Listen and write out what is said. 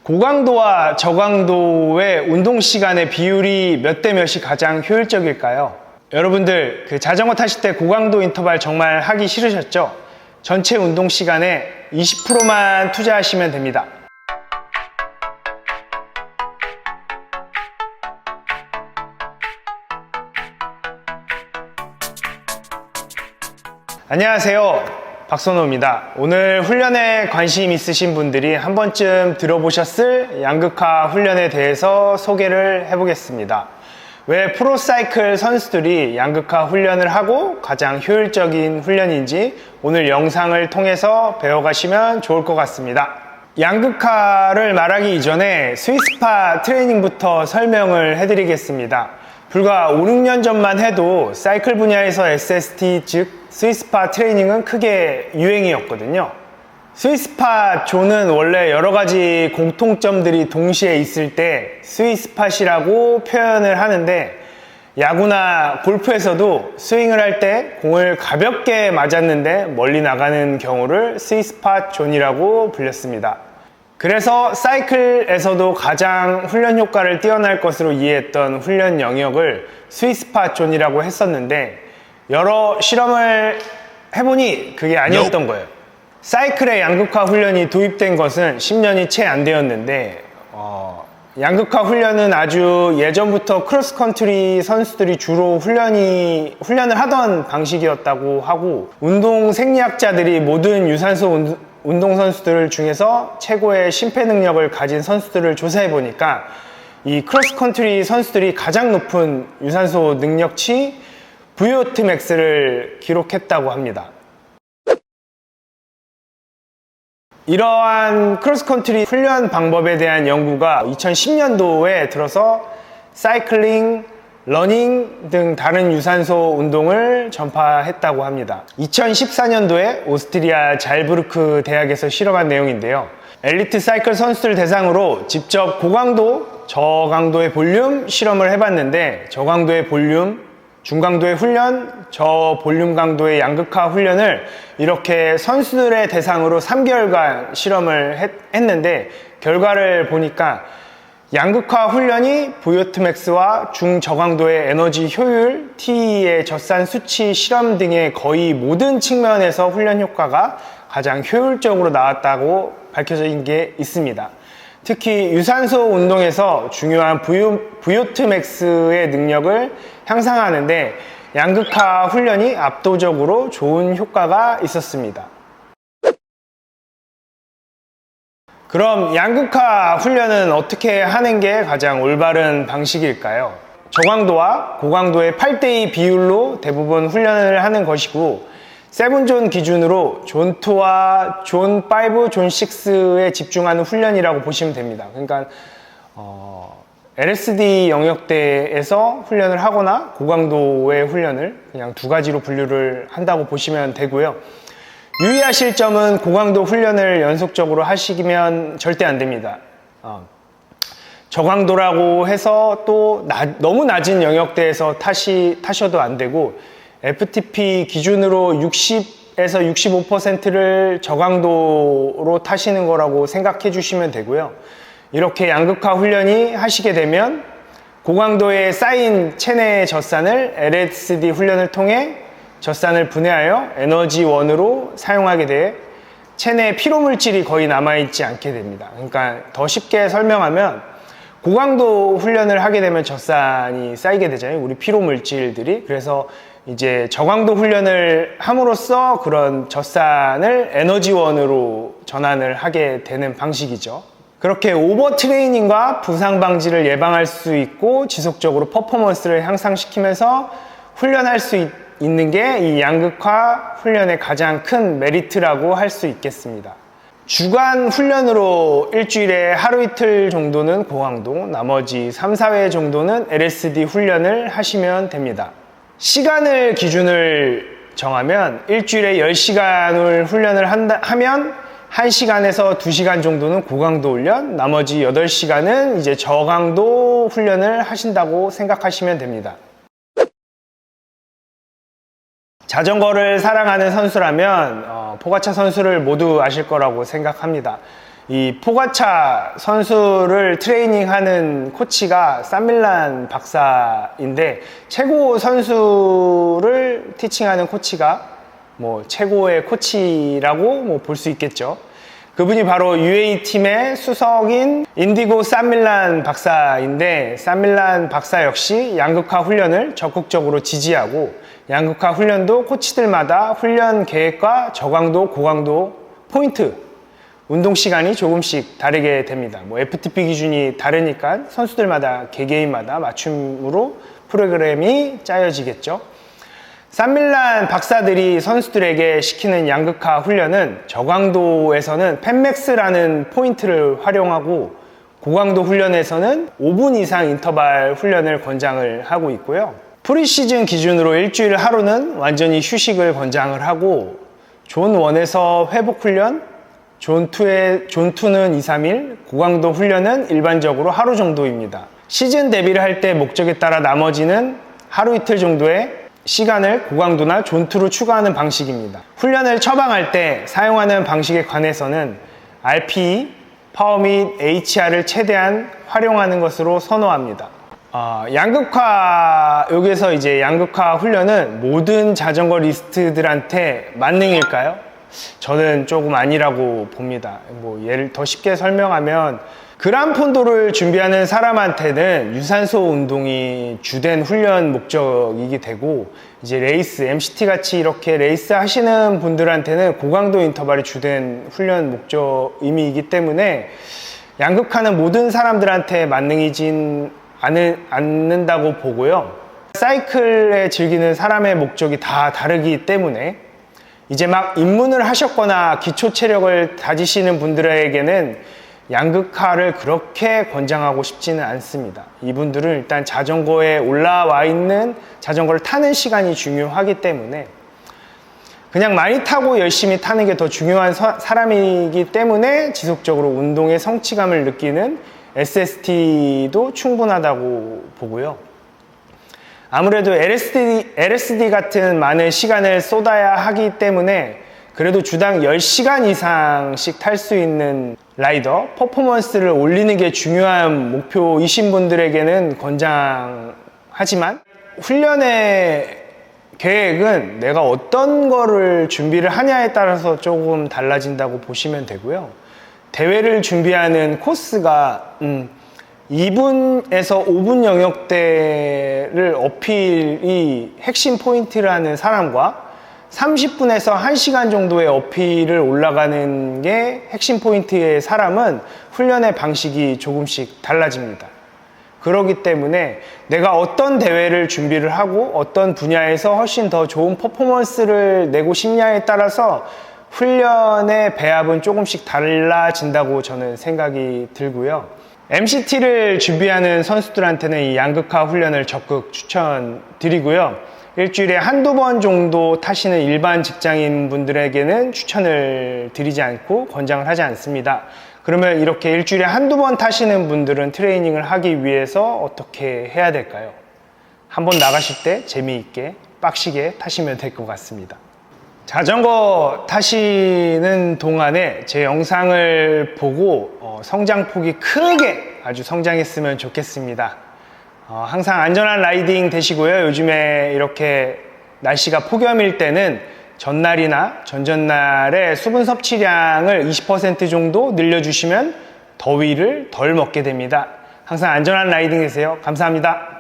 고강도와 저강도의 운동 시간의 비율이 몇 대 몇이 가장 효율적일까요? 여러분들 자전거 타실 때 고강도 인터벌 정말 하기 싫으셨죠? 전체 운동 시간에 20%만 투자하시면 됩니다. 안녕하세요, 박선호입니다. 오늘 훈련에 관심 있으신 분들이 한 번쯤 들어보셨을 양극화 훈련에 대해서 소개를 해보겠습니다. 왜 프로사이클 선수들이 양극화 훈련을 하고 가장 효율적인 훈련인지 오늘 영상을 통해서 배워가시면 좋을 것 같습니다. 양극화를 말하기 이전에 스위스파 트레이닝부터 설명을 해드리겠습니다. 불과 5, 6년 전만 해도 사이클 분야에서 SST, 즉 스위스파 트레이닝은 크게 유행이었거든요. 스위스파 존은 원래 여러 가지 공통점들이 동시에 있을 때 스위스팟이라고 표현을 하는데, 야구나 골프에서도 스윙을 할 때 공을 가볍게 맞았는데 멀리 나가는 경우를 스위스팟 존이라고 불렸습니다. 그래서 사이클에서도 가장 훈련 효과를 뛰어날 것으로 이해했던 훈련 영역을 스위스팟 존이라고 했었는데, 여러 실험을 해보니 그게 아니었던 거예요. 사이클의 양극화 훈련이 도입된 것은 10년이 채 안 되었는데, 양극화 훈련은 아주 예전부터 크로스컨트리 선수들이 주로 훈련을 하던 방식이었다고 하고, 운동 생리학자들이 모든 유산소 운동선수들 중에서 최고의 심폐 능력을 가진 선수들을 조사해 보니까 이 크로스컨트리 선수들이 가장 높은 유산소 능력치 VO2 max를 기록했다고 합니다. 이러한 크로스컨트리 훈련 방법에 대한 연구가 2010년도에 들어서 사이클링, 러닝 등 다른 유산소 운동을 전파했다고 합니다. 2014년도에 오스트리아 잘부르크 대학에서 실험한 내용인데요. 엘리트 사이클 선수들 대상으로 직접 고강도, 저강도의 볼륨 실험을 해봤는데, 저강도의 볼륨, 중강도의 훈련, 저볼륨 강도의 양극화 훈련을 이렇게 선수들의 대상으로 3개월간 실험을 했는데, 결과를 보니까 양극화 훈련이 VO2 max와 중저강도의 에너지 효율, T의 젖산 수치 실험 등의 거의 모든 측면에서 훈련 효과가 가장 효율적으로 나왔다고 밝혀진 게 있습니다. 특히 유산소 운동에서 중요한 VO2 max의 능력을 향상하는데 양극화 훈련이 압도적으로 좋은 효과가 있었습니다. 그럼 양극화 훈련은 어떻게 하는 게 가장 올바른 방식일까요? 저강도와 고강도의 8대2 비율로 대부분 훈련을 하는 것이고, 세븐존 기준으로 존2와 존5, 존6에 집중하는 훈련이라고 보시면 됩니다. 그러니까 LSD 영역대에서 훈련을 하거나 고강도의 훈련을 그냥 두 가지로 분류를 한다고 보시면 되고요. 유의하실 점은 고강도 훈련을 연속적으로 하시면 절대 안 됩니다. 저강도라고 해서 또 너무 낮은 영역대에서 타셔도 안 되고, FTP 기준으로 60에서 65%를 저강도로 타시는 거라고 생각해 주시면 되고요. 이렇게 양극화 훈련이 하시게 되면 고강도에 쌓인 체내 젖산을 LSD 훈련을 통해 젖산을 분해하여 에너지원으로 사용하게 돼 체내 피로물질이 거의 남아있지 않게 됩니다. 그러니까 더 쉽게 설명하면, 고강도 훈련을 하게 되면 젖산이 쌓이게 되잖아요, 우리 피로물질들이. 그래서 이제 저강도 훈련을 함으로써 그런 젖산을 에너지원으로 전환을 하게 되는 방식이죠. 그렇게 오버 트레이닝과 부상 방지를 예방할 수 있고 지속적으로 퍼포먼스를 향상시키면서 훈련할 수 있는 게 이 양극화 훈련의 가장 큰 메리트라고 할 수 있겠습니다. 주간 훈련으로 일주일에 하루 이틀 정도는 고강도, 나머지 3, 4회 정도는 LSD 훈련을 하시면 됩니다. 시간을 기준을 정하면 일주일에 10시간을 훈련을 하면 1시간에서 2시간 정도는 고강도 훈련, 나머지 8시간은 이제 저강도 훈련을 하신다고 생각하시면 됩니다. 자전거를 사랑하는 선수라면 포가차 선수를 모두 아실 거라고 생각합니다. 이 포가차 선수를 트레이닝하는 코치가 산밀란 박사인데, 최고 선수를 티칭하는 코치가 뭐 최고의 코치라고 볼 수 있겠죠. 그분이 바로 UAE 팀의 수석인 인디고 산밀란 박사인데, 산밀란 박사 역시 양극화 훈련을 적극적으로 지지하고, 양극화 훈련도 코치들마다 훈련 계획과 저강도, 고강도 포인트, 운동 시간이 조금씩 다르게 됩니다. 뭐 FTP 기준이 다르니까 선수들마다 개개인마다 맞춤으로 프로그램이 짜여지겠죠. 산밀란 박사들이 선수들에게 시키는 양극화 훈련은 저강도에서는 펜맥스라는 포인트를 활용하고, 고강도 훈련에서는 5분 이상 인터벌 훈련을 권장을 하고 있고요. 프리시즌 기준으로 일주일 하루는 완전히 휴식을 권장을 하고, 존 1에서 회복 훈련, 존 2는 2, 3일, 고강도 훈련은 일반적으로 하루 정도입니다. 시즌 대비를 할 때 목적에 따라 나머지는 하루 이틀 정도의 시간을 고강도나 존 2로 추가하는 방식입니다. 훈련을 처방할 때 사용하는 방식에 관해서는 RPE, 파워 및 HR을 최대한 활용하는 것으로 선호합니다. 여기서 이제 양극화 훈련은 모든 자전거 리스트들한테 만능일까요? 저는 조금 아니라고 봅니다. 예를 더 쉽게 설명하면, 그란폰도를 준비하는 사람한테는 유산소 운동이 주된 훈련 목적이게 되고, 이제 레이스, MCT 같이 이렇게 레이스 하시는 분들한테는 고강도 인터벌이 주된 훈련 목적 의미이기 때문에, 양극화는 모든 사람들한테 만능이진 않는다고 보고요. 사이클에 즐기는 사람의 목적이 다 다르기 때문에, 이제 막 입문을 하셨거나 기초 체력을 다지시는 분들에게는 양극화를 그렇게 권장하고 싶지는 않습니다. 이분들은 일단 자전거에 올라와 있는 자전거를 타는 시간이 중요하기 때문에, 그냥 많이 타고 열심히 타는 게 더 중요한 사람이기 때문에 지속적으로 운동의 성취감을 느끼는 SST도 충분하다고 보고요. 아무래도 LSD 같은 많은 시간을 쏟아야 하기 때문에, 그래도 주당 10시간 이상씩 탈 수 있는 라이더, 퍼포먼스를 올리는 게 중요한 목표이신 분들에게는 권장하지만, 훈련의 계획은 내가 어떤 거를 준비를 하냐에 따라서 조금 달라진다고 보시면 되고요. 대회를 준비하는 코스가 2분에서 5분 영역대를 어필이 핵심 포인트라는 사람과 30분에서 1시간 정도의 어필을 올라가는 게 핵심 포인트의 사람은 훈련의 방식이 조금씩 달라집니다. 그렇기 때문에 내가 어떤 대회를 준비를 하고 어떤 분야에서 훨씬 더 좋은 퍼포먼스를 내고 싶냐에 따라서 훈련의 배합은 조금씩 달라진다고 저는 생각이 들고요. MCT를 준비하는 선수들한테는 이 양극화 훈련을 적극 추천드리고요. 일주일에 한두 번 정도 타시는 일반 직장인 분들에게는 추천을 드리지 않고 권장을 하지 않습니다. 그러면 이렇게 일주일에 한두 번 타시는 분들은 트레이닝을 하기 위해서 어떻게 해야 될까요? 한번 나가실 때 재미있게 빡시게 타시면 될 것 같습니다. 자전거 타시는 동안에 제 영상을 보고 성장폭이 크게 아주 성장했으면 좋겠습니다. 항상 안전한 라이딩 되시고요. 요즘에 이렇게 날씨가 폭염일 때는 전날이나 전전날에 수분 섭취량을 20% 정도 늘려주시면 더위를 덜 먹게 됩니다. 항상 안전한 라이딩 되세요. 감사합니다.